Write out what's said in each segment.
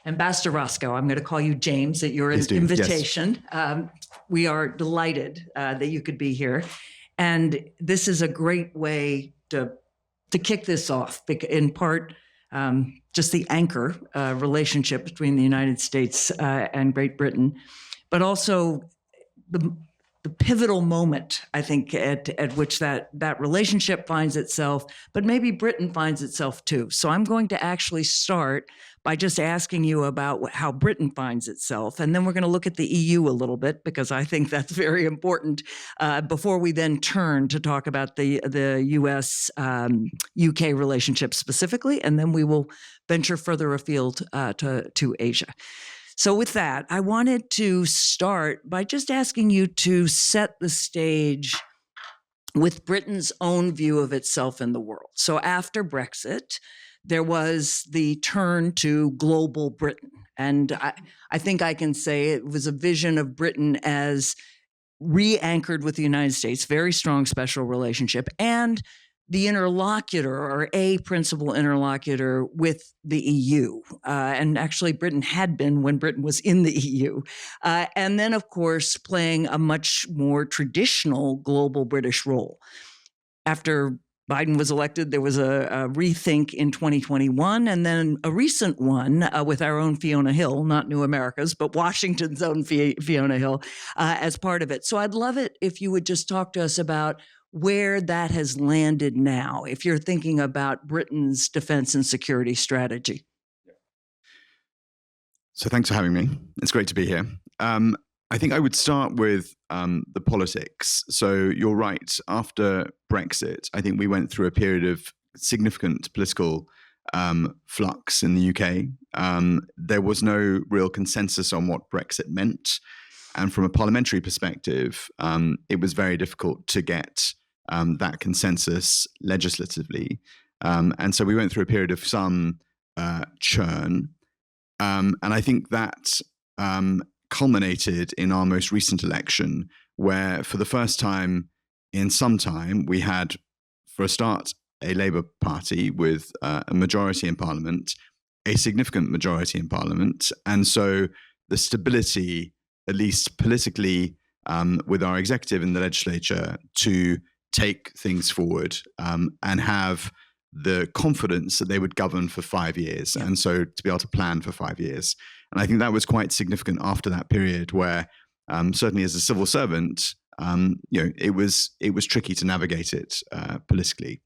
Ambassador Roscoe, I'm going to call you James at your invitation. Yes. We are delighted that you could be here. And this is a great way to kick this off, in part, just the anchor relationship between the United States and Great Britain, but also the pivotal moment, I think, at which that relationship finds itself, but maybe Britain finds itself too. So I'm going to actually start by just asking you about how Britain finds itself, and then we're going to look at the EU a little bit, because I think that's very important, before we then turn to talk about the US-UK relationship specifically, and then we will venture further afield to Asia. So with that, I wanted to start by just asking you to set the stage with Britain's own view of itself in the world. So after Brexit, there was the turn to global Britain. And I think I can say it was a vision of Britain as re-anchored with the United States, very strong special relationship, and the interlocutor, or a principal interlocutor, with the EU. And actually, Britain had been when Britain was in the EU. And then, of course, playing a much more traditional global British role. After Biden was elected, there was a rethink in 2021, and then a recent one with our own Fiona Hill, not New America's, but Washington's own Fiona Hill, as part of it. So I'd love it if you would just talk to us about where that has landed now, if you're thinking about Britain's defense and security strategy. So thanks for having me. It's great to be here. I think I would start with the politics. So you're right. After Brexit, I think we went through a period of significant political flux in the UK. There was no real consensus on what Brexit meant. And from a parliamentary perspective, it was very difficult to get that consensus legislatively. And so we went through a period of some churn. And I think that culminated in our most recent election, where for the first time in some time, we had, for a start, a Labour Party with a majority in Parliament, a significant majority in Parliament. And so the stability, at least politically, with our executive in the legislature to take things forward and have the confidence that they would govern for 5 years. Yeah. And so to be able to plan for 5 years. And I think that was quite significant after that period where certainly as a civil servant, it was tricky to navigate it politically.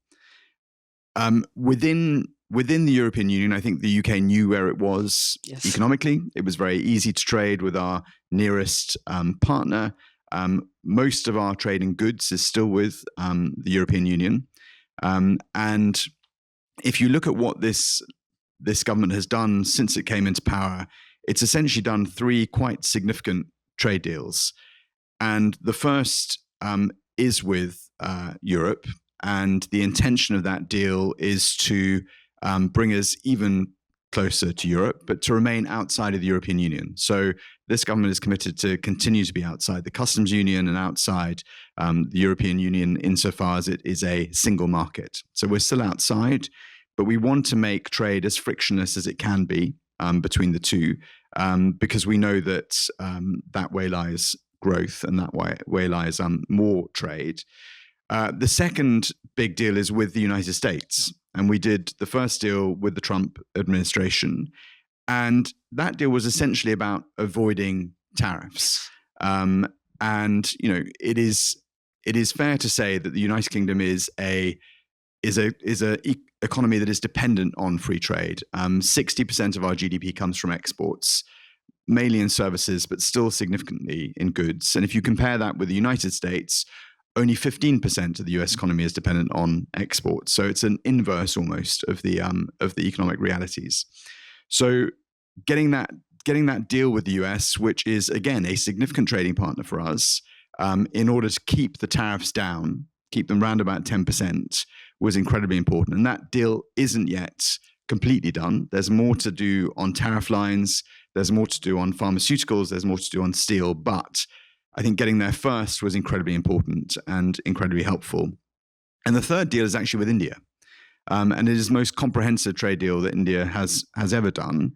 Within the European Union, I think the UK knew where it was economically. It was very easy to trade with our nearest partner. Most of our trade in goods is still with the European Union. And if you look at what this government has done since it came into power, it's essentially done 3 quite significant trade deals. And the first is with Europe. And the intention of that deal is to bring us even closer to Europe, but to remain outside of the European Union. So this government is committed to continue to be outside the customs union and outside the European Union insofar as it is a single market. So we're still outside, but we want to make trade as frictionless as it can be between the two, because we know that that way lies growth and that way lies more trade. The second big deal is with the United States. And we did the first deal with the Trump administration. And that deal was essentially about avoiding tariffs. And, it is fair to say that the United Kingdom is a economy that is dependent on free trade. 60% of our GDP comes from exports, mainly in services, but still significantly in goods. And if you compare that with the United States, only 15% of the US economy is dependent on exports. So it's an inverse almost of the economic realities. So getting that deal with the US, which is again a significant trading partner for us, in order to keep the tariffs down, keep them round about 10%, was incredibly important. And that deal isn't yet completely done. There's more to do on tariff lines. There's more to do on pharmaceuticals. There's more to do on steel. But I think getting there first was incredibly important and incredibly helpful. And the third deal is actually with India. And it is the most comprehensive trade deal that India has ever done.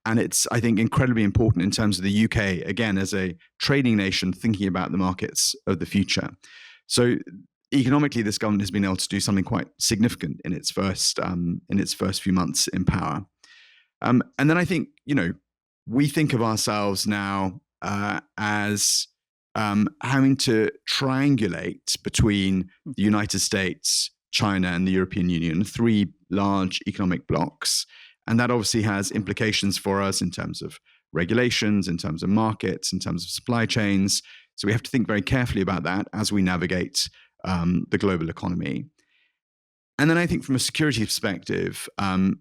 And it's, I think, incredibly important in terms of the UK, again, as a trading nation, thinking about the markets of the future. So economically, this government has been able to do something quite significant in its first few months in power. And then I think, we think of ourselves now as having to triangulate between the United States, China, and the European Union, three large economic blocs. And that obviously has implications for us in terms of regulations, in terms of markets, in terms of supply chains. So we have to think very carefully about that as we navigate the global economy. And then I think from a security perspective,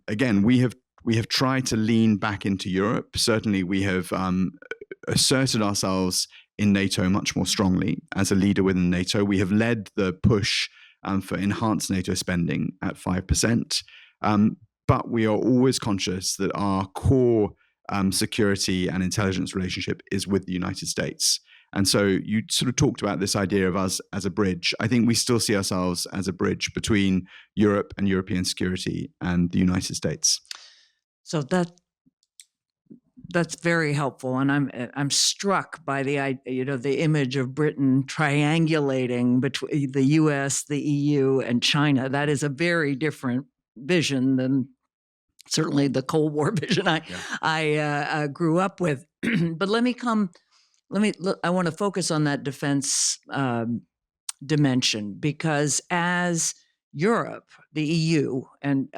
again, we have tried to lean back into Europe. Certainly, we have asserted ourselves in NATO much more strongly as a leader within NATO. We have led the push for enhanced NATO spending at 5%. But we are always conscious that our core security and intelligence relationship is with the United States. And so you sort of talked about this idea of us as a bridge. I think we still see ourselves as a bridge between Europe and European security and the United States. So that's very helpful, and I'm struck by the image of Britain triangulating between the U.S., the EU, and China. That is a very different vision than certainly the Cold War vision I grew up with. But I want to focus on that defense dimension, because as Europe, the EU, and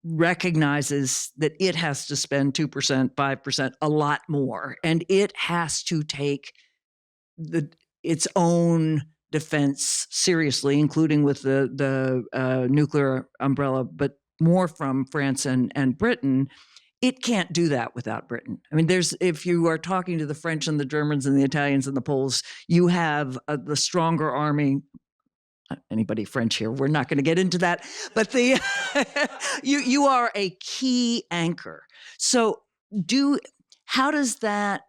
recognizes that it has to spend 2%, 5%, a lot more, and it has to take its own defense seriously, including with the nuclear umbrella, but more from France and Britain. It can't do that without Britain. I mean, if you are talking to the French and the Germans and the Italians and the Poles, you have the stronger army. Anybody French here? We're not going to get into that, but you are a key anchor. So how does that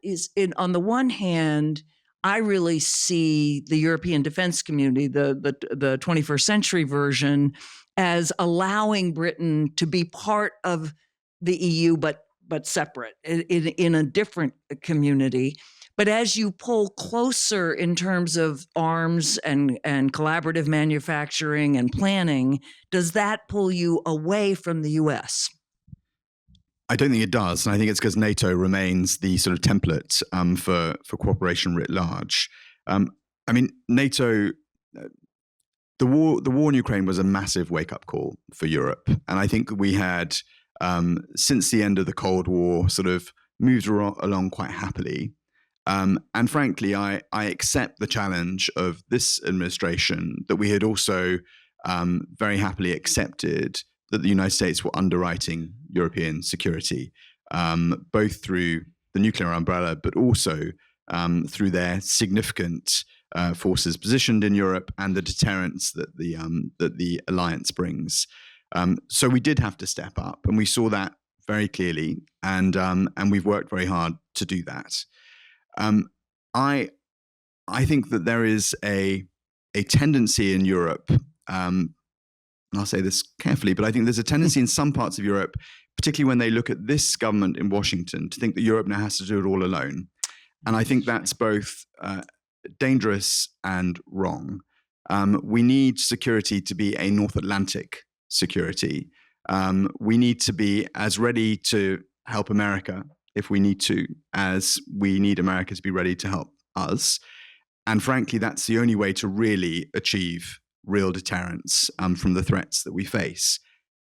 on the one hand, I really see the European defense community, the 21st century version, as allowing Britain to be part of the EU, but separate in a different community. But as you pull closer in terms of arms and collaborative manufacturing and planning, does that pull you away from the US? I don't think it does. And I think it's because NATO remains the sort of template for cooperation writ large. I mean, NATO, the war in Ukraine was a massive wake-up call for Europe. And I think we had, since the end of the Cold War, sort of moved along quite happily. And frankly, I accept the challenge of this administration that we had also very happily accepted that the United States were underwriting European security, both through the nuclear umbrella, but also through their significant forces positioned in Europe and the deterrence that the alliance brings. So we did have to step up, and we saw that very clearly, and we've worked very hard to do that. I think that there is a tendency in Europe, and I'll say this carefully, but I think there's a tendency in some parts of Europe, particularly when they look at this government in Washington, to think that Europe now has to do it all alone. And I think that's both dangerous and wrong. We need security to be a North Atlantic security. We need to be as ready to help America if we need to, as we need America to be ready to help us. And frankly, that's the only way to really achieve real deterrence from the threats that we face.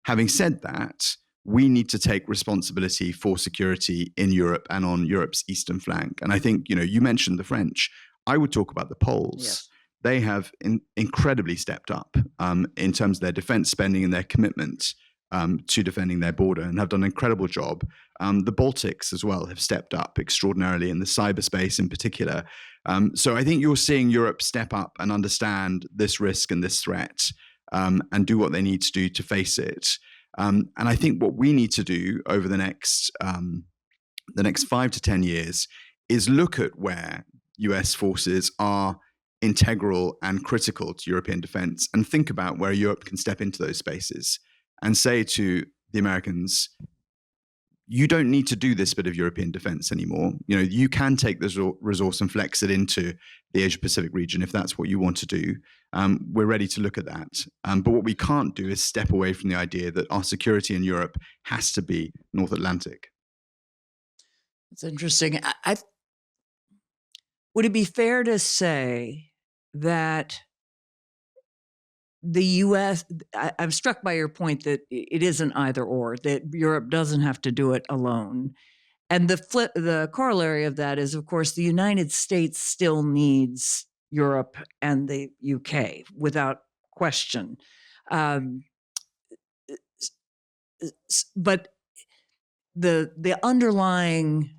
Having said that, we need to take responsibility for security in Europe and on Europe's eastern flank. And I think, you mentioned the French. I would talk about the Poles. Yes. They have incredibly stepped up in terms of their defense spending and their commitment to defending their border, and have done an incredible job. The Baltics as well have stepped up extraordinarily in the cyberspace in particular. So I think you're seeing Europe step up and understand this risk and this threat and do what they need to do to face it. And I think what we need to do over the next 5 to 10 years is look at where US forces are integral and critical to European defense, and think about where Europe can step into those spaces and say to the Americans, you don't need to do this bit of European defense anymore. You can take this resource and flex it into the Asia-Pacific region if that's what you want to do. We're ready to look at that. But what we can't do is step away from the idea that our security in Europe has to be North Atlantic. It's interesting. Would it be fair to say that the U.S., I'm struck by your point that it isn't either or, that Europe doesn't have to do it alone. And the corollary of that is, of course, the United States still needs Europe and the UK without question. But the underlying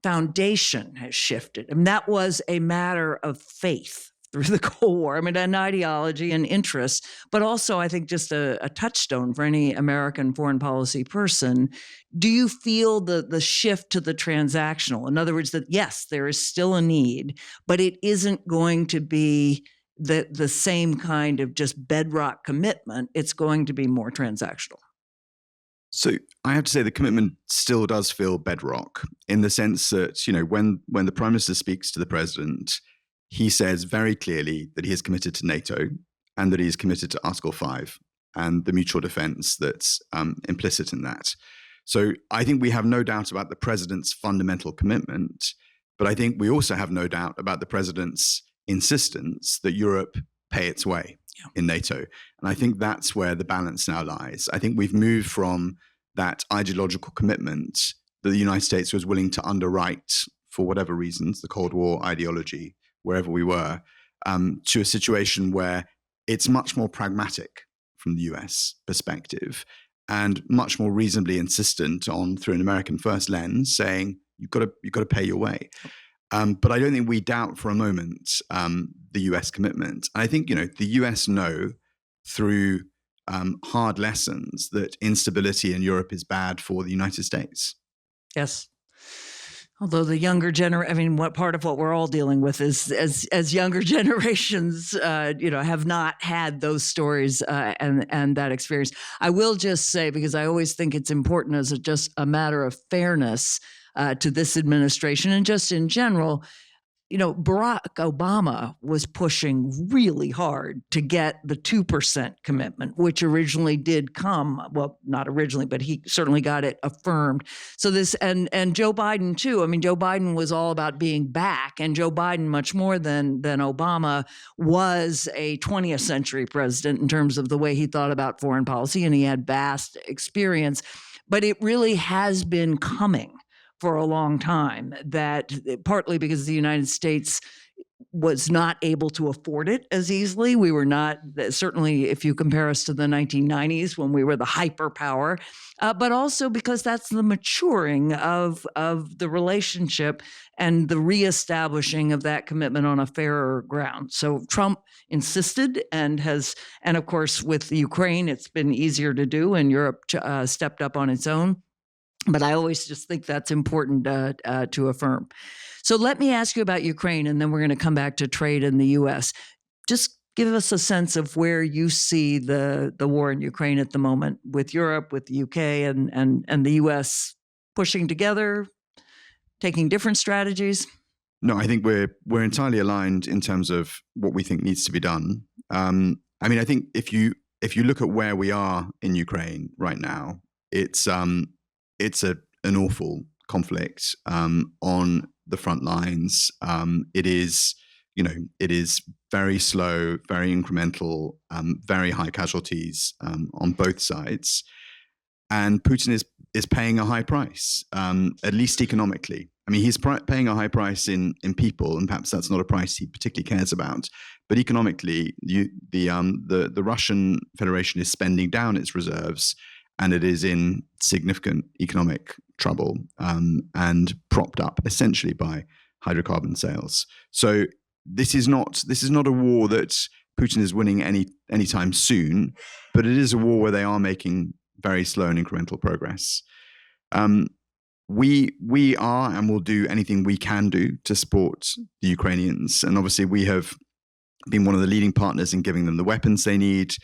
foundation has shifted. I mean, that was a matter of faith through the Cold War. I mean, an ideology and interest, but also I think just a touchstone for any American foreign policy person. Do you feel the shift to the transactional? In other words, that yes, there is still a need, but it isn't going to be the same kind of just bedrock commitment. It's going to be more transactional. So I have to say the commitment still does feel bedrock in the sense that, when the Prime Minister speaks to the President, he says very clearly that he is committed to NATO and that he is committed to Article 5 and the mutual defense that's implicit in that. So I think we have no doubt about the President's fundamental commitment, but I think we also have no doubt about the President's insistence that Europe pay its way in NATO. And I think that's where the balance now lies. I think we've moved from that ideological commitment that the United States was willing to underwrite for whatever reasons, the Cold War ideology, wherever we were, to a situation where it's much more pragmatic from the US perspective and much more reasonably insistent on, through an American first lens, saying you've got to pay your way. But I don't think we doubt for a moment the US commitment. And I think the US know through hard lessons that instability in Europe is bad for the United States. Yes. Although the younger generation, what part of what we're all dealing with is as younger generations, have not had those stories and that experience. I will just say, because I always think it's important as just a matter of fairness to this administration and just in general, Barack Obama was pushing really hard to get the 2% commitment, which originally did come, well, not originally, but he certainly got it affirmed. So this, and Joe Biden too. I mean, Joe Biden was all about being back, and Joe Biden, much more than Obama, was a 20th century president in terms of the way he thought about foreign policy, and he had vast experience. But it really has been coming for a long time, that partly because the United States was not able to afford it as easily. We were not, certainly if you compare us to the 1990s when we were the hyperpower, but also because that's the maturing of the relationship and the reestablishing of that commitment on a fairer ground. So Trump insisted and of course with Ukraine, it's been easier to do, and Europe stepped up on its own. But I always just think that's important to affirm. So let me ask you about Ukraine, and then we're going to come back to trade in the U.S. Just give us a sense of where you see the war in Ukraine at the moment, with Europe, with the U.K., and the U.S. pushing together, taking different strategies. No, I think we're entirely aligned in terms of what we think needs to be done. I think if you look at where we are in Ukraine right now, it's an awful conflict on the front lines. It is very slow, very incremental, very high casualties on both sides, and Putin is paying a high price, at least economically. I mean, he's paying a high price in people, and perhaps that's not a price he particularly cares about. But economically, the Russian Federation is spending down its reserves, and it is in significant economic trouble and propped up essentially by hydrocarbon sales. So this is not a war that Putin is winning anytime soon, but it is a war where they are making very slow and incremental progress. We are and will do anything we can do to support the Ukrainians, and obviously we have been one of the leading partners in giving them the weapons they need,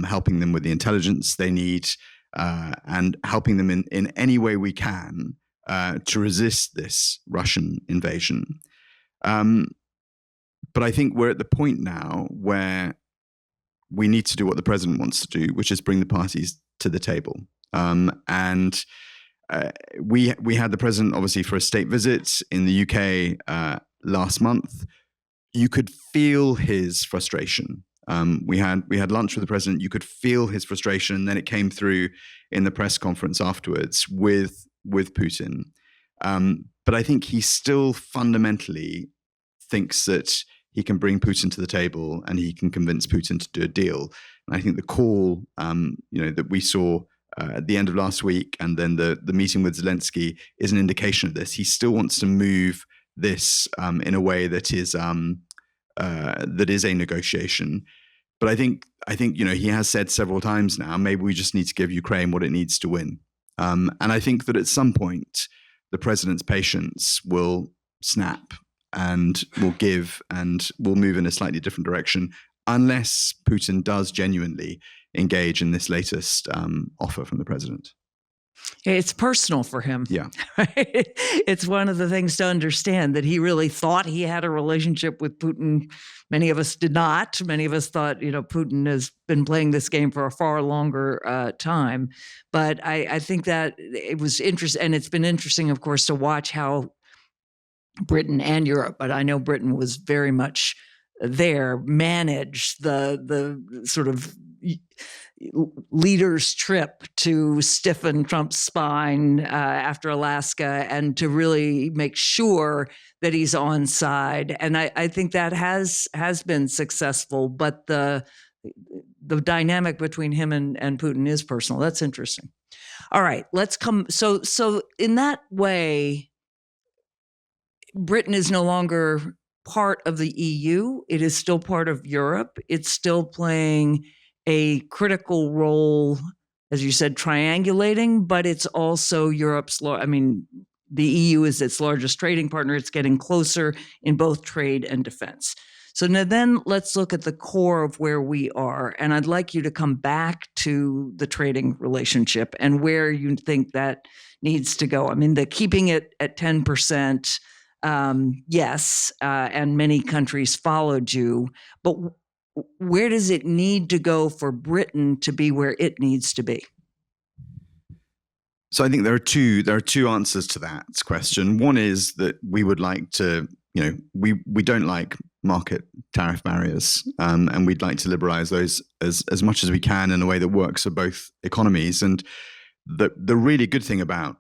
helping them with the intelligence they need. and helping them in any way we can to resist this Russian invasion. But I think we're at the point now where we need to do what the president wants to do, which is bring the parties to the table. And we had the president obviously for a state visit in the UK last month. You could feel his frustration. We had lunch with the president. You could feel his frustration, and then it came through in the press conference afterwards with Putin. But I think he still fundamentally thinks that he can bring Putin to the table and he can convince Putin to do a deal. And I think the call, that we saw at the end of last week, and then the meeting with Zelensky, is an indication of this. He still wants to move this in a way that is a negotiation. But I think he has said several times now, maybe we just need to give Ukraine what it needs to win. And I think that at some point, the president's patience will snap and will give and will move in a slightly different direction, unless Putin does genuinely engage in this latest offer from the president. It's personal for him. Yeah. Right? It's one of the things to understand, that he really thought he had a relationship with Putin. Many of us did not. Many of us thought, Putin has been playing this game for a far longer time. But I think that it was interesting. And it's been interesting, of course, to watch how Britain and Europe, but I know Britain was very much there, managed the sort of leader's trip to stiffen Trump's spine after Alaska, and to really make sure that he's on side. And I think that has been successful. But the dynamic between him and Putin is personal. That's interesting. All right, let's come. So in that way, Britain is no longer part of the EU. It is still part of Europe. It's still playing a critical role, as you said, triangulating, but it's also Europe's, the EU is its largest trading partner. It's getting closer in both trade and defense. So now then let's look at the core of where we are. And I'd like you to come back to the trading relationship and where you think that needs to go. The keeping it at 10%, yes, and many countries followed you, but where does it need to go for Britain to be where it needs to be? So I think there are two answers to that question. One is that we would like to, we don't like market tariff barriers, and we'd like to liberalize those as much as we can in a way that works for both economies. And the really good thing about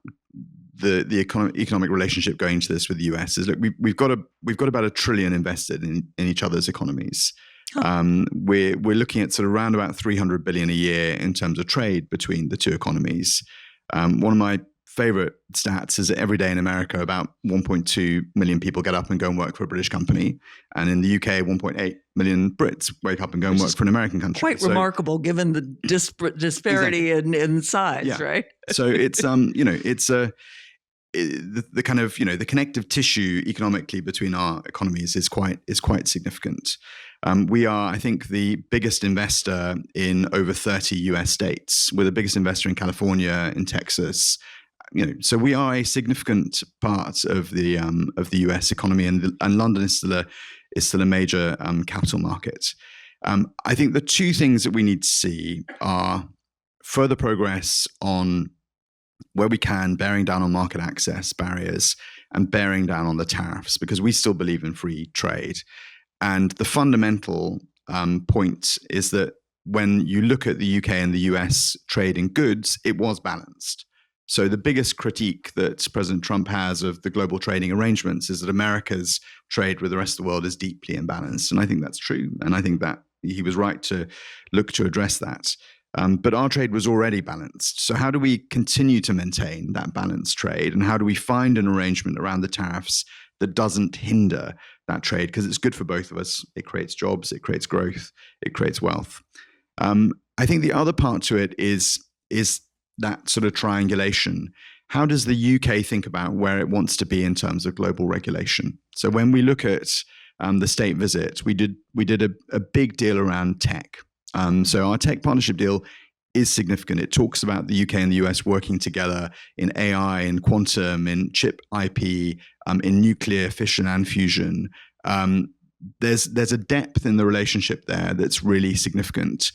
the economic relationship going into this with the US is, look, we've got about $1 trillion invested in each other's economies. Oh. We're looking at sort of around about $300 billion a year in terms of trade between the two economies. One of my favorite stats is that every day in America, about 1.2 million people get up and go and work for a British company. And in the UK, 1.8 million Brits wake up and go and work for an American country. Quite remarkable given the disparity exactly. in size, yeah. Right? So it's, the kind of, the connective tissue economically between our economies is quite significant. We are, I think, the biggest investor in over 30 US states. We're the biggest investor in California, in Texas. So we are a significant part of the US economy, and London is still a major capital market. I think the two things that we need to see are further progress on, where we can, bearing down on market access barriers and bearing down on the tariffs, because we still believe in free trade. And the fundamental point is that when you look at the UK and the US trade in goods, it was balanced. So the biggest critique that President Trump has of the global trading arrangements is that America's trade with the rest of the world is deeply imbalanced. And I think that's true. And I think that he was right to look to address that. But our trade was already balanced. So how do we continue to maintain that balanced trade? And how do we find an arrangement around the tariffs that doesn't hinder that trade? Because it's good for both of us. It creates jobs, it creates growth, it creates wealth. I think the other part to it is that sort of triangulation. How does the UK think about where it wants to be in terms of global regulation? So when we look at the state visit, we did a big deal around tech. So our tech partnership deal is significant. It talks about the UK and the US working together in AI, in quantum, in chip IP, in nuclear fission and fusion. There's a depth in the relationship there that's really significant.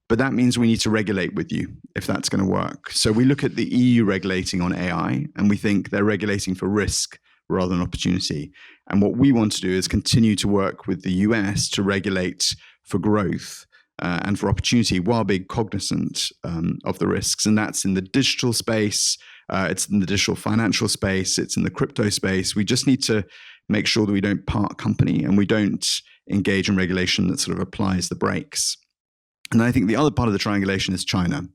But that means we need to regulate with you if that's going to work. So we look at the EU regulating on AI, and we think they're regulating for risk rather than opportunity. And what we want to do is continue to work with the US to regulate for growth and for opportunity while being cognizant of the risks. And that's in the digital space, it's in the digital financial space, it's in the crypto space. We just need to make sure that we don't part company and we don't engage in regulation that sort of applies the brakes. And I think the other part of the triangulation is China. And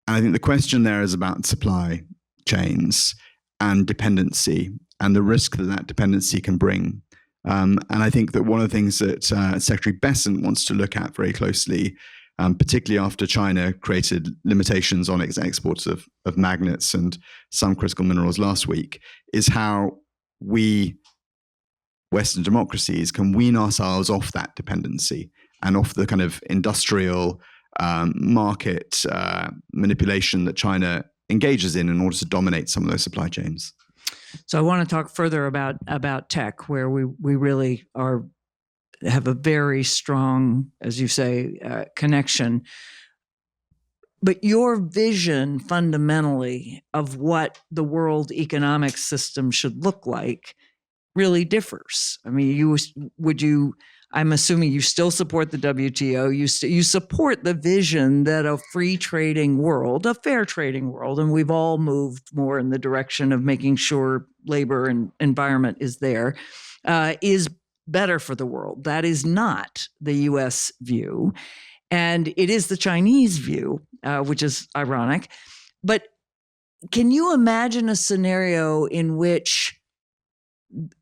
I think the question there is about supply chains and dependency and the risk that that dependency can bring. And I think that one of the things that Secretary Bessent wants to look at very closely, particularly after China created limitations on its exports of magnets and some critical minerals last week, is how we, Western democracies, can wean ourselves off that dependency and off the kind of industrial market manipulation that China engages in order to dominate some of those supply chains. So I want to talk further about tech, where we really have a very strong, as you say, connection. But your vision fundamentally of what the world economic system should look like really differs. I mean, I'm assuming you still support the WTO. You support the vision that a free trading world, a fair trading world, and we've all moved more in the direction of making sure labor and environment is there, is better for the world. That is not the U.S. view, and it is the Chinese view, which is ironic. But can you imagine a scenario in which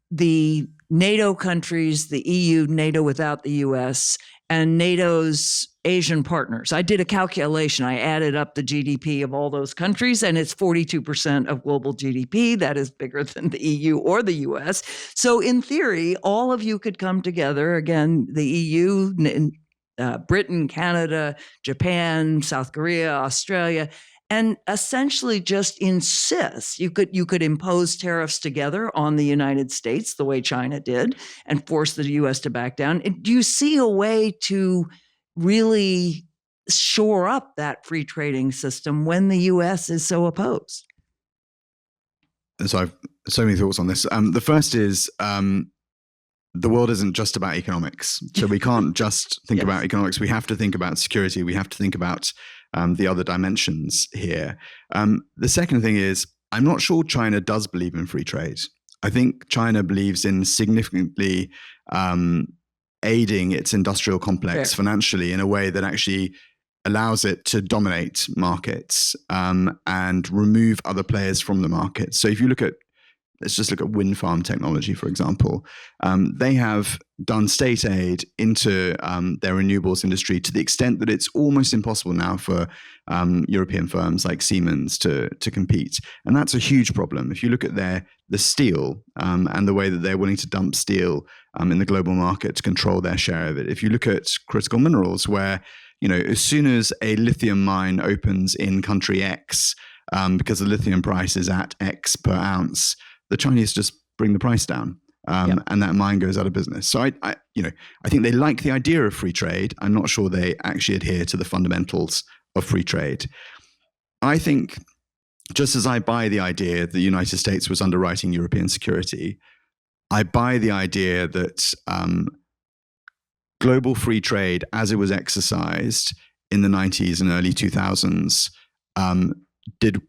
the NATO countries, the EU, NATO without the US, and NATO's Asian partners? I did a calculation. I added up the GDP of all those countries, and it's 42% of global GDP. That is bigger than the EU or the US. So in theory, all of you could come together, again, the EU, Britain, Canada, Japan, South Korea, Australia, and essentially just insist. You could impose tariffs together on the United States the way China did and force the US to back down. Do you see a way to really shore up that free trading system when the US is so opposed? So I've so many thoughts on this. The first is the world isn't just about economics. So we can't just think about economics. We have to think about security. We have to think about the other dimensions here. The second thing is, I'm not sure China does believe in free trade. I think China believes in significantly aiding its industrial complex financially in a way that actually allows it to dominate markets and remove other players from the market. So if you look at, let's just look at wind farm technology, for example. They have done state aid into their renewables industry to the extent that it's almost impossible now for European firms like Siemens to compete. And that's a huge problem. If you look at the steel and the way that they're willing to dump steel in the global market to control their share of it. If you look at critical minerals, where, you know, as soon as a lithium mine opens in country X, because the lithium price is at X per ounce, the Chinese just bring the price down, and that mine goes out of business. So I think they like the idea of free trade. I'm not sure they actually adhere to the fundamentals of free trade. I think, just as I buy the idea that the United States was underwriting European security, I buy the idea that global free trade, as it was exercised in the 90s and early 2000s, did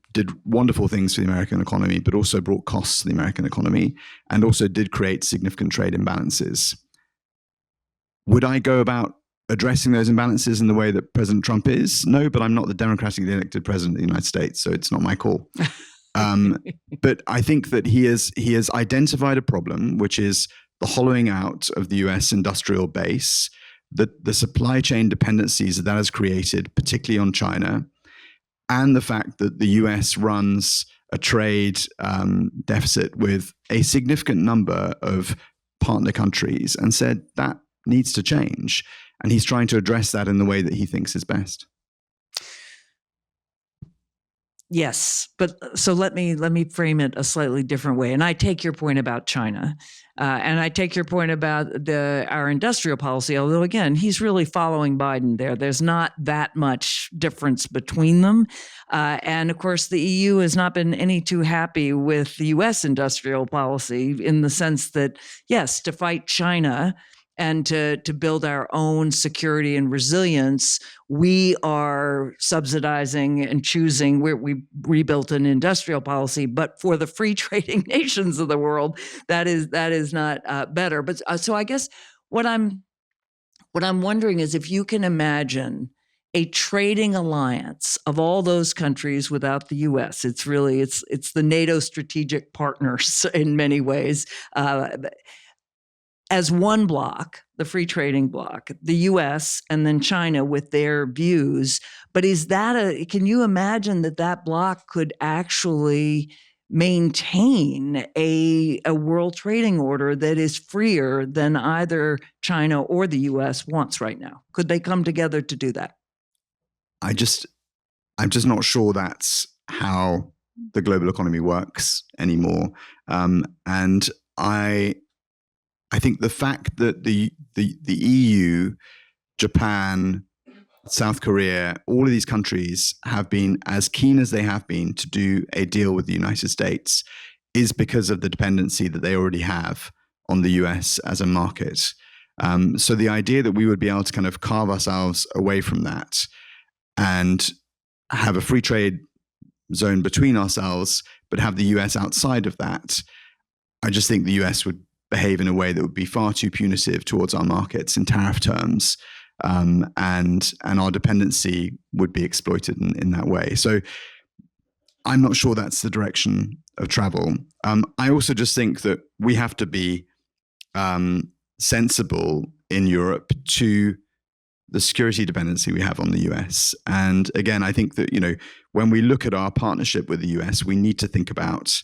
wonderful things for the American economy, but also brought costs to the American economy and also did create significant trade imbalances. Would I go about addressing those imbalances in the way that President Trump is? No, but I'm not the democratically elected president of the United States, so it's not my call. But I think that he has identified a problem, which is the hollowing out of the US industrial base, the supply chain dependencies that has created, particularly on China, and the fact that the US runs a trade deficit with a significant number of partner countries, and said that needs to change. And he's trying to address that in the way that he thinks is best. Yes, but so let me frame it a slightly different way. And I take your point about China, and I take your point about our industrial policy. Although again, he's really following Biden there. There's not that much difference between them, and of course, the EU has not been any too happy with the U.S. industrial policy in the sense that yes, to fight China and to build our own security and resilience, we are subsidizing and choosing. We rebuilt an industrial policy, but for the free trading nations of the world, that is not better. But so I guess what I'm wondering is if you can imagine a trading alliance of all those countries without the U.S. It's really it's the NATO strategic partners in many ways. As one block, the free trading block, the US and then China with their views. But can you imagine that block could actually maintain a world trading order that is freer than either China or the US wants right now? Could they come together to do that? I'm just not sure that's how the global economy works anymore. And I think the fact that the EU, Japan, South Korea, all of these countries have been as keen as they have been to do a deal with the United States is because of the dependency that they already have on the US as a market. So the idea that we would be able to kind of carve ourselves away from that and have a free trade zone between ourselves, but have the US outside of that, I just think the US would behave in a way that would be far too punitive towards our markets in tariff terms, and our dependency would be exploited in that way. So I'm not sure that's the direction of travel. I also just think that we have to be sensible in Europe to the security dependency we have on the US. And again, I think that when we look at our partnership with the US, we need to think about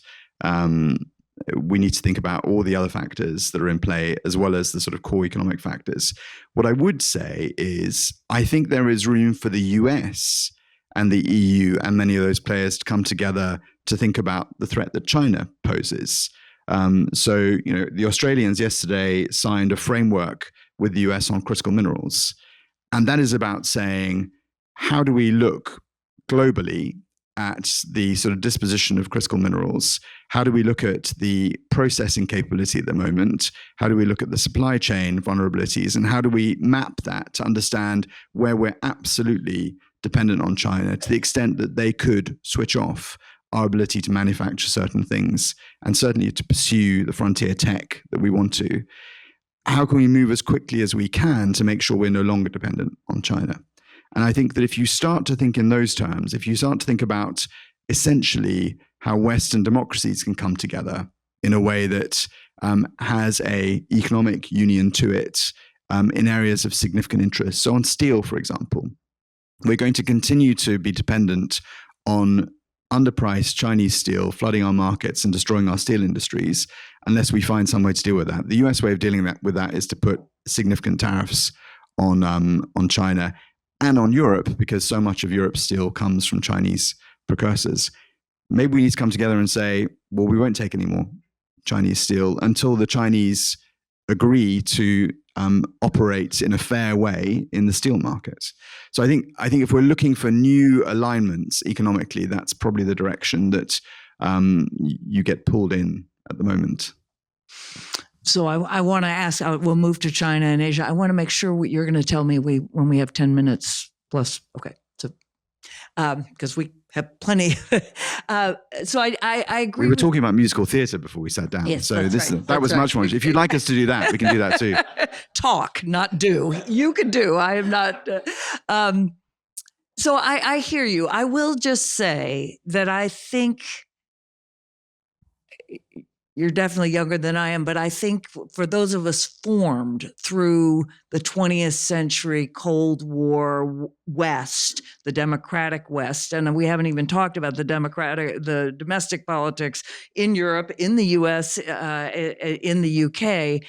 all the other factors that are in play, as well as the sort of core economic factors. What I would say is I think there is room for the US and the EU and many of those players to come together to think about the threat that China poses. So, the Australians yesterday signed a framework with the US on critical minerals. And that is about saying, how do we look globally at the sort of disposition of critical minerals? How do we look at the processing capability at the moment? How do we look at the supply chain vulnerabilities? And how do we map that to understand where we're absolutely dependent on China to the extent that they could switch off our ability to manufacture certain things and certainly to pursue the frontier tech that we want to? How can we move as quickly as we can to make sure we're no longer dependent on China? And I think that if you start to think in those terms, if you start to think about essentially how Western democracies can come together in a way that has an economic union to it in areas of significant interest. So on steel, for example, we're going to continue to be dependent on underpriced Chinese steel flooding our markets and destroying our steel industries unless we find some way to deal with that. The US way of dealing with that is to put significant tariffs on China and on Europe, because so much of Europe's steel comes from Chinese precursors. Maybe we need to come together and say, well, we won't take any more Chinese steel until the Chinese agree to operate in a fair way in the steel market. So I think if we're looking for new alignments economically, that's probably the direction that you get pulled in at the moment. So I want to ask, we'll move to China and Asia. I want to make sure what you're going to tell me when we have 10 minutes plus. Okay. So, because we have plenty. So I agree. We were talking about musical theatre before we sat down. Yes, so that was right. much more. If you'd like us to do that, we can do that too. Talk, not do. You can do. I am not. So I hear you. I will just say that I think you're definitely younger than I am, but I think for those of us formed through the 20th century Cold War West, the democratic West, and we haven't even talked about the domestic politics in Europe, in the US, in the UK,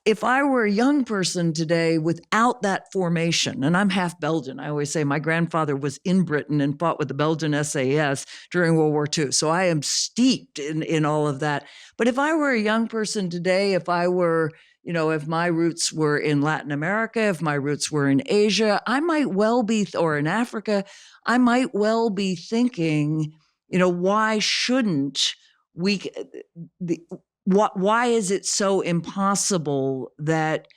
if I were a young person today without that formation, and I'm half Belgian, I always say my grandfather was in Britain and fought with the Belgian SAS during World War II. So I am steeped in all of that. But if I were a young person today, if I were, if my roots were in Latin America, if my roots were in Asia, I might well be, or in Africa, I might well be thinking, why shouldn't we, why is it so impossible that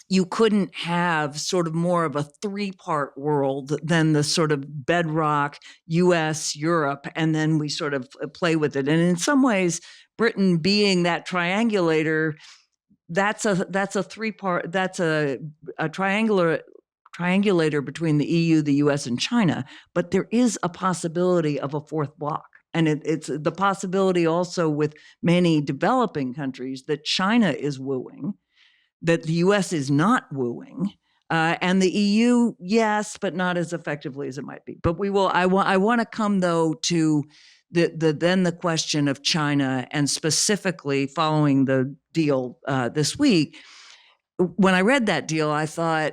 you couldn't have sort of more of a three-part world than the sort of bedrock US, Europe, and then we sort of play with it. And in some ways, Britain being that triangulator, that's a three-part, that's a triangulator between the EU, the US, and China. But there is a possibility of a fourth block. And it's the possibility also with many developing countries that China is wooing, that the US is not wooing, and the EU, yes, but not as effectively as it might be. But we will. I want to come though to the question of China, and specifically following the deal this week. When I read that deal, I thought,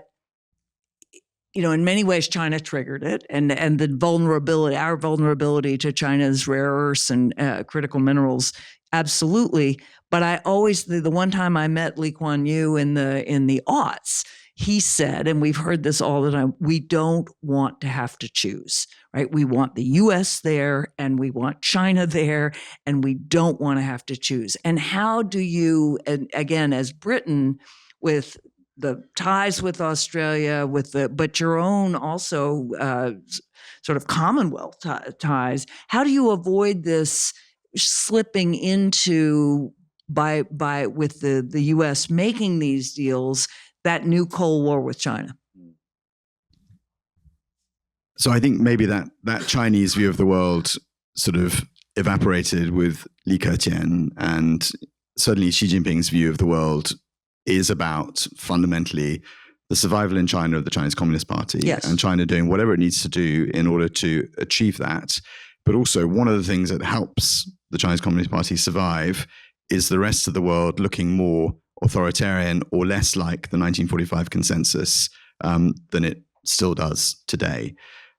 in many ways, China triggered it, and the vulnerability, our vulnerability to China's rare earths and critical minerals, absolutely. But I always, the one time I met Lee Kuan Yew in the aughts, he said, and we've heard this all the time, we don't want to have to choose, right? We want the U.S. there, and we want China there, and we don't want to have to choose. And how do you, and again, as Britain, with the ties with Australia, but your own also sort of Commonwealth ties. How do you avoid this slipping into with the U.S. making these deals, that new Cold War with China? So I think maybe that Chinese view of the world sort of evaporated with Li Keqiang, and certainly Xi Jinping's view of the world is about fundamentally the survival in China of the Chinese Communist Party, yes, and China doing whatever it needs to do in order to achieve that. But also, one of the things that helps the Chinese Communist Party survive is the rest of the world looking more authoritarian or less like the 1945 consensus than it still does today.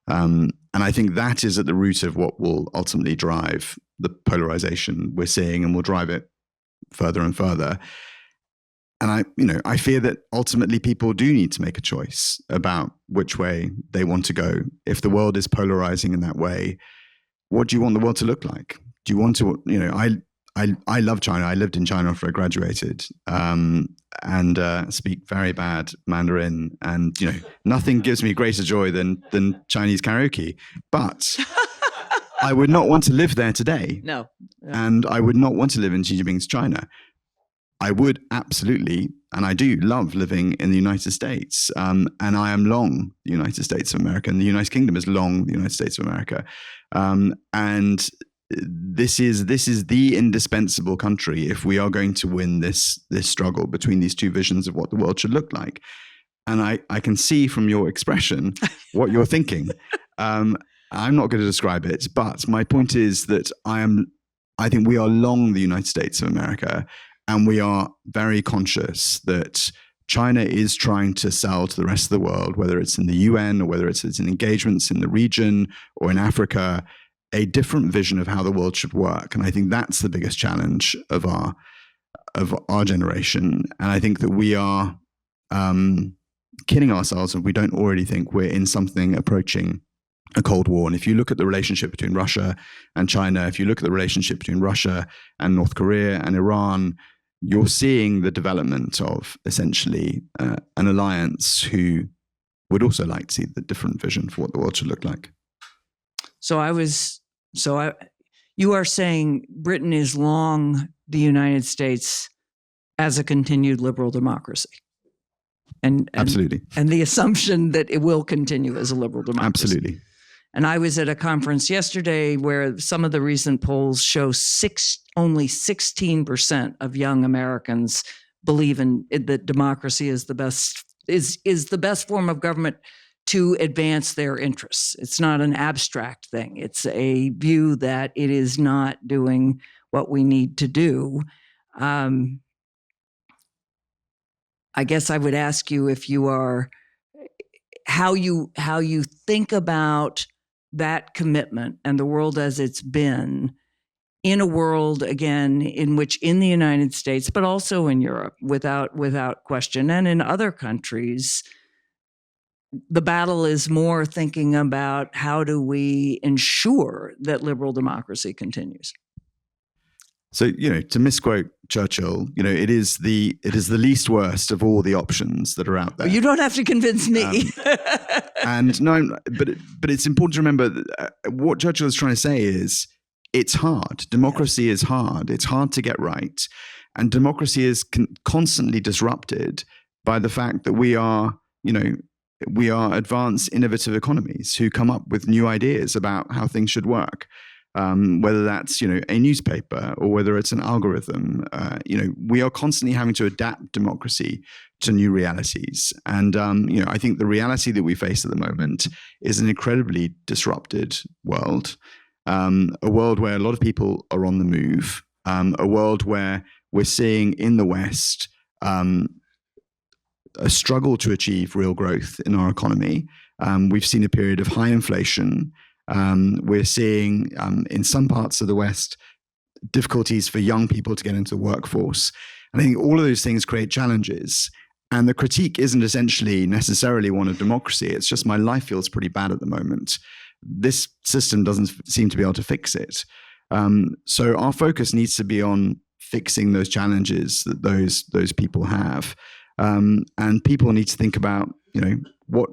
And I think that is at the root of what will ultimately drive the polarization we're seeing, and will drive it further and further. And I fear that ultimately people do need to make a choice about which way they want to go. If the world is polarizing in that way, what do you want the world to look like? Do you want to, I love China. I lived in China after I graduated, and speak very bad Mandarin. And, nothing gives me greater joy than Chinese karaoke. But I would not want to live there today. No. And I would not want to live in Xi Jinping's China. I would absolutely, and I do love living in the United States. And I am long the United States of America, and the United Kingdom is long the United States of America. And this is the indispensable country if we are going to win this struggle between these two visions of what the world should look like. And I can see from your expression what you're thinking. I'm not going to describe it, but my point is that I think we are long the United States of America. And we are very conscious that China is trying to sell to the rest of the world, whether it's in the UN or whether it's in engagements in the region or in Africa, a different vision of how the world should work. And I think that's the biggest challenge of our generation. And I think that we are kidding ourselves if we don't already think we're in something approaching a Cold War. And if you look at the relationship between Russia and China, if you look at the relationship between Russia and North Korea and Iran, you're seeing the development of essentially an alliance who would also like to see the different vision for what the world should look like. You are saying Britain is long the United States as a continued liberal democracy. And absolutely. And the assumption that it will continue as a liberal democracy. Absolutely. And I was at a conference yesterday where some of the recent polls show only 16% of young Americans believe that democracy is the best form of government to advance their interests. It's not an abstract thing. It's a view that it is not doing what we need to do. I guess I would ask you if you are, how you think about that commitment and the world as it's been in a world, again, in which in the United States, but also in Europe, without question, and in other countries, the battle is more thinking about how do we ensure that liberal democracy continues. So, to misquote Churchill, it is the least worst of all the options that are out there. You don't have to convince me. And no, but it's important to remember that what Churchill is trying to say is it's hard. Democracy is hard. It's hard to get right, and democracy is constantly disrupted by the fact that we are advanced, innovative economies who come up with new ideas about how things should work. Whether that's a newspaper or whether it's an algorithm, we are constantly having to adapt democracy to new realities. And I think the reality that we face at the moment is an incredibly disrupted world, a world where a lot of people are on the move, a world where we're seeing in the West a struggle to achieve real growth in our economy. We've seen a period of high inflation. We're seeing in some parts of the West difficulties for young people to get into the workforce. And I think all of those things create challenges. And the critique isn't essentially necessarily one of democracy. It's just my life feels pretty bad at the moment. This system doesn't seem to be able to fix it. So our focus needs to be on fixing those challenges that those people have. And people need to think about, what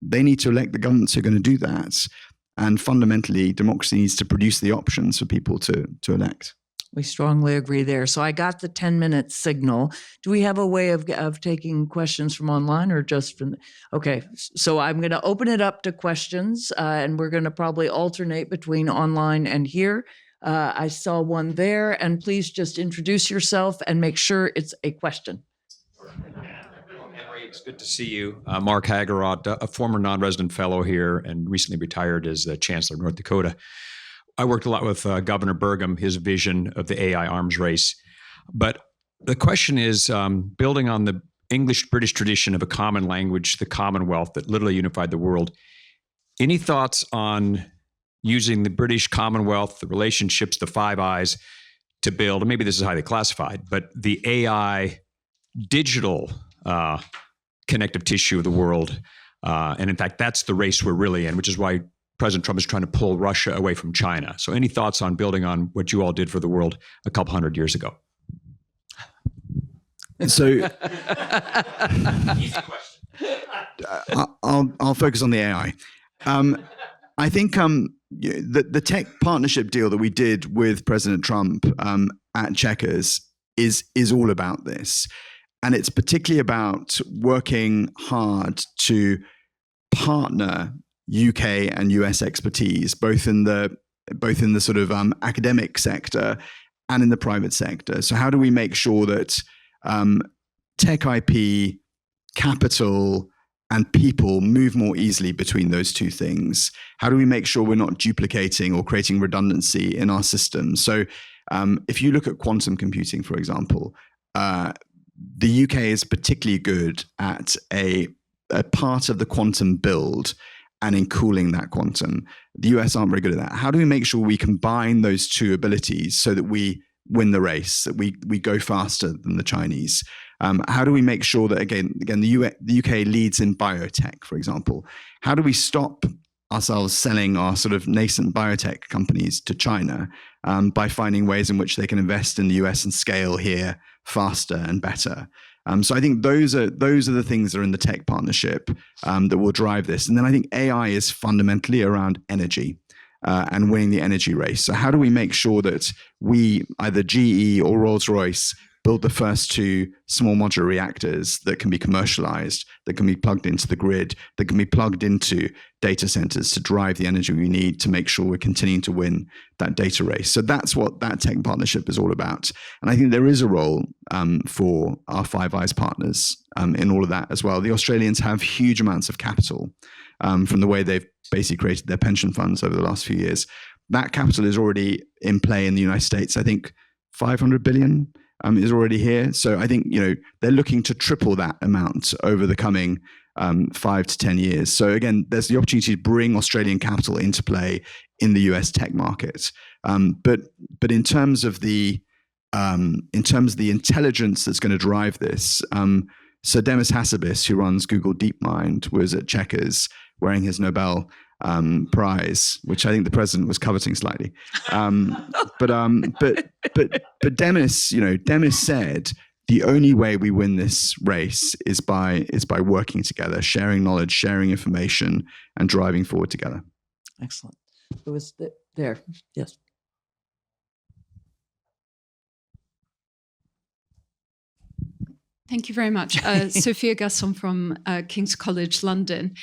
they need to elect the governments who are going to do that. And fundamentally, democracy needs to produce the options for people to elect. We strongly agree there. So I got the 10-minute signal. Do we have a way of taking questions from online or just from? Okay, so I'm going to open it up to questions, and we're going to probably alternate between online and here. I saw one there, and please just introduce yourself and make sure it's a question. It's good to see you. Mark Hagerott, a former non-resident fellow here and recently retired as the Chancellor of North Dakota. I worked a lot with Governor Burgum, his vision of the AI arms race. But the question is, building on the English-British tradition of a common language, the Commonwealth that literally unified the world, any thoughts on using the British Commonwealth, the relationships, the Five Eyes, to build, and maybe this is highly classified, but the AI digital connective tissue of the world. And in fact, that's the race we're really in, which is why President Trump is trying to pull Russia away from China. So any thoughts on building on what you all did for the world a couple hundred years ago? So Easy question. I'll focus on the AI. I think the tech partnership deal that we did with President Trump at Chequers is all about this. And it's particularly about working hard to partner UK and US expertise, both in the sort of academic sector and in the private sector. So how do we make sure that tech IP, capital, and people move more easily between those two things? How do we make sure we're not duplicating or creating redundancy in our systems? So if you look at quantum computing, for example, the UK is particularly good at a part of the quantum build and in cooling that quantum. The US aren't very good at that. How do we make sure we combine those two abilities so that we win the race, that we go faster than the Chinese? How do we make sure that, again, the UK leads in biotech, for example? How do we stop ourselves selling our sort of nascent biotech companies to China by finding ways in which they can invest in the US and scale here faster and better? So I think those are the things that are in the tech partnership that will drive this. And then I think AI is fundamentally around energy and winning the energy race. So how do we make sure that we, either GE or Rolls-Royce, build the first two small modular reactors that can be commercialized, that can be plugged into the grid, that can be plugged into data centers to drive the energy we need to make sure we're continuing to win that data race. So that's what that tech partnership is all about. And I think there is a role for our Five Eyes partners in all of that as well. The Australians have huge amounts of capital from the way they've basically created their pension funds over the last few years. That capital is already in play in the United States. I think 500 billion is already here. So I think, they're looking to triple that amount over the coming 5 to 10 years. So again, there's the opportunity to bring Australian capital into play in the US tech market. But in terms of the intelligence that's going to drive this, Sir Demis Hassabis, who runs Google DeepMind, was at Chequers wearing his Nobel prize, which I think the president was coveting slightly. But Demis, Demis said the only way we win this race is by working together, sharing knowledge, sharing information, and driving forward together. Excellent. It was there. Yes. Thank you very much. Sophia Gasson from King's College London.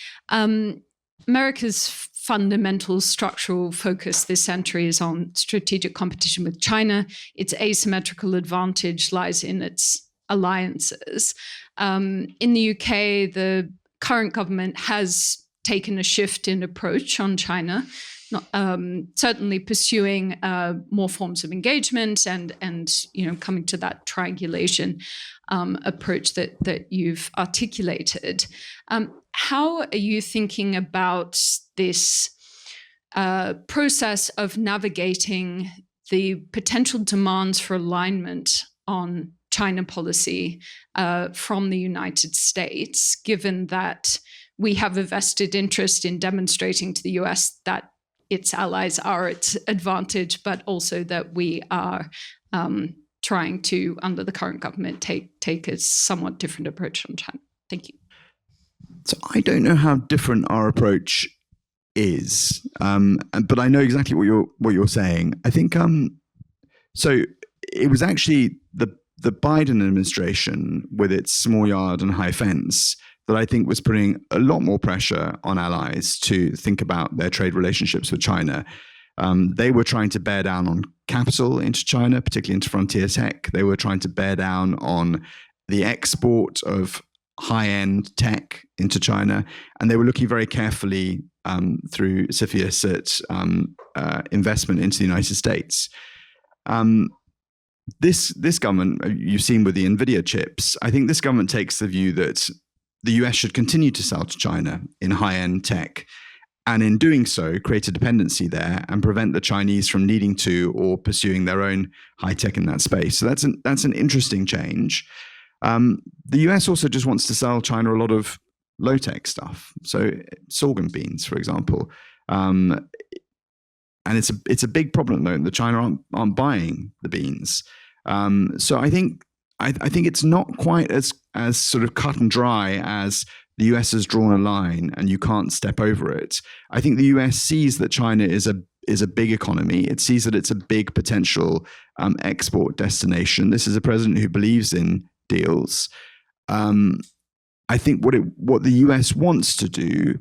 America's fundamental structural focus this century is on strategic competition with China. Its asymmetrical advantage lies in its alliances. In the UK, the current government has taken a shift in approach on China, certainly pursuing more forms of engagement and coming to that triangulation approach that you've articulated. How are you thinking about this process of navigating the potential demands for alignment on China policy from the United States, given that we have a vested interest in demonstrating to the US that its allies are at advantage, but also that we are trying to, under the current government, take a somewhat different approach on China? Thank you. So I don't know how different our approach is, but I know exactly what you're saying. I think so. It was actually the Biden administration with its small yard and high fence that I think was putting a lot more pressure on allies to think about their trade relationships with China. They were trying to bear down on capital into China, particularly into frontier tech. They were trying to bear down on the export of high-end tech into China, and they were looking very carefully through CFIUS at investment into the United States. This government, you've seen with the NVIDIA chips, I think this government takes the view that the US should continue to sell to China in high-end tech, and in doing so, create a dependency there and prevent the Chinese from needing to or pursuing their own high tech in that space. So that's an interesting change. The US also just wants to sell China a lot of low tech stuff, so sorghum beans, for example, and it's a big problem though that China aren't buying the beans. So I think it's not quite as sort of cut and dry as the US has drawn a line and you can't step over it. I think the US sees that China is a big economy. It sees that it's a big potential export destination. This is a president who believes in deals. I think what the US wants to do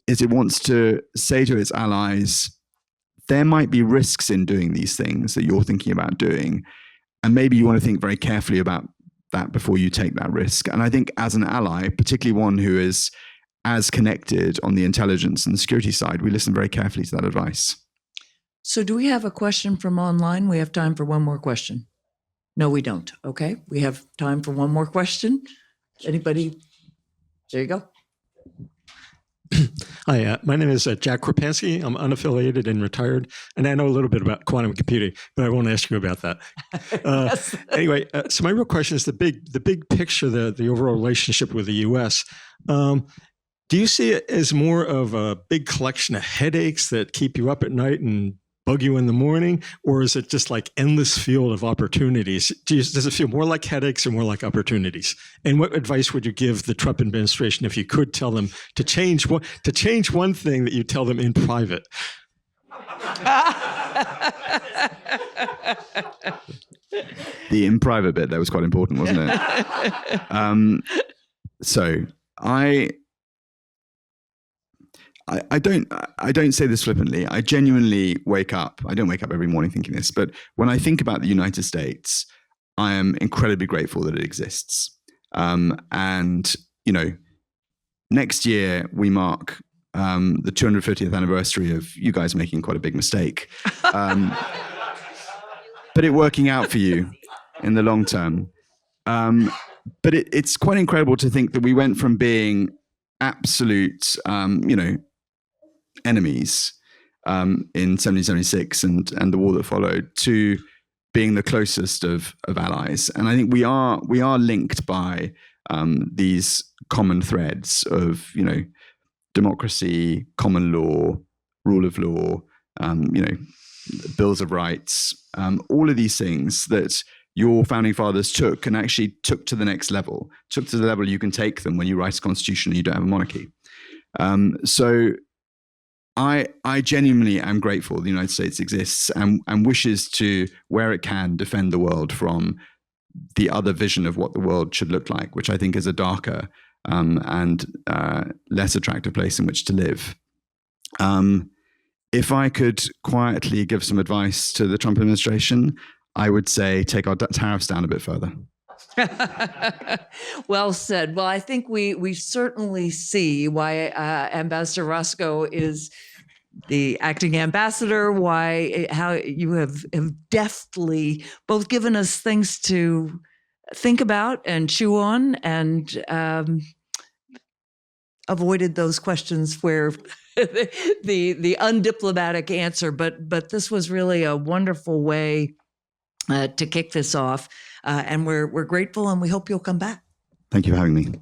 is it wants to say to its allies, there might be risks in doing these things that you're thinking about doing. And maybe you want to think very carefully about that before you take that risk. And I think as an ally, particularly one who is as connected on the intelligence and the security side, we listen very carefully to that advice. So do we have a question from online? We have time for one more question. No, we don't. Okay. We have time for one more question. Anybody? There you go. Hi, my name is Jack Krapansky. I'm unaffiliated and retired, and I know a little bit about quantum computing, but I won't ask you about that. Yes. Anyway, so my real question is the big picture, the overall relationship with the U.S. Do you see it as more of a big collection of headaches that keep you up at night and bug you in the morning, or is it just like endless field of opportunities? Does it feel more like headaches or more like opportunities? And what advice would you give the Trump administration if you could tell them to change one thing that you tell them in private? The in private bit, that was quite important, wasn't it? So I don't say this flippantly. I genuinely wake up. I don't wake up every morning thinking this, but when I think about the United States, I am incredibly grateful that it exists. And next year we mark the 250th anniversary of you guys making quite a big mistake, but it working out for you. in the long term. But it's quite incredible to think that we went from being absolute, enemies in 1776 and the war that followed to being the closest of allies. And I think we are linked by these common threads of, democracy, common law, rule of law, bills of rights, all of these things that your founding fathers took and actually took to the next level, took to the level you can take them when you write a constitution and you don't have a monarchy. So I genuinely am grateful the United States exists and wishes to, where it can, defend the world from the other vision of what the world should look like, which I think is a darker and less attractive place in which to live. If I could quietly give some advice to the Trump administration, I would say take our tariffs down a bit further. Well said. Well, I think we certainly see why Ambassador Roscoe is the acting ambassador, how you have deftly both given us things to think about and chew on and avoided those questions where the undiplomatic answer. But this was really a wonderful way to kick this off. And we're grateful and we hope you'll come back. Thank you for having me.